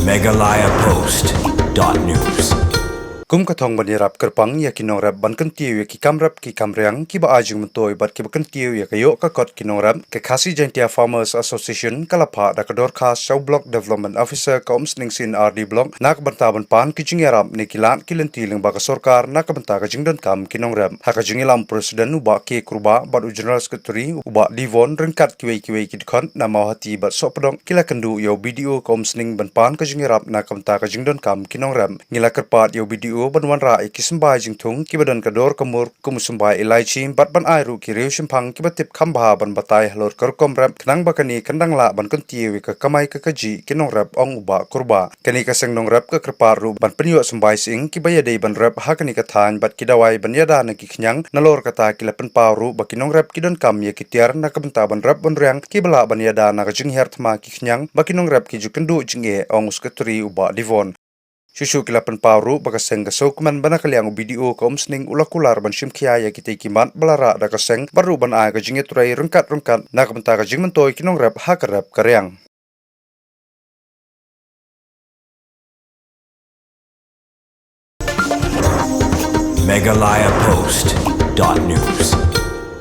Meghalaya Post.news Kum kathong banirap kerpang ya kinong rap ban kentiu ya ki kamrap ki kamriang ki ba ajing mentoi bat ki ba kentiu ya kayo ka kot kinong rap ke Khasi Jaintia Farmers Association kalapa da kador khas Shaw Block Development Officer ka omsning sin RD Block nak bantaban pan ki jingarap ni kilan kilanti ling ba ka sorkar nak banta ka jingdan kam kinong rap ha ka jingilam president uba ke kurba bat general secretary uba Divon rengkat kiwei ki khon na mau hati bat sopdong kila kendu yo video ka omsning ban pan ka jingarap nak banta ka jingdan kam kinong rap ngila kerpat yo video banwan ra ikisumbai jingthung kibadan kador kamur kumusumbai ilaichi bat ban airu ki reu simpang kibatip khamba ban batai halor karkom rap knang bakani kandang la ban kunti ka kamai ka kaji kinong rap ong uba kurba kani ka sengnong rap ka kerparu ban penyo sumbai sing kibaya dei ban rap hakani ka than bat kidawai ban yada na ki khnyang nalor kata kilapen paru bakinong rap kidon kam ya kitiar na kabenta ban rap ban riang kibala ban yada na ka jingher thma ki khnyang bakinong rap ki jukendu jinge ong uskatri uba Divon Susu kilapan paru bakaseng kasok man bana kaliang video ka omsning ulakular ban simkhia ya kitay kimat balara da kaseng baru ban ay ka jinget turay rengkat na kabenta ka jingmentoy kinong rap hakarap karyang. Meghalaya Post.news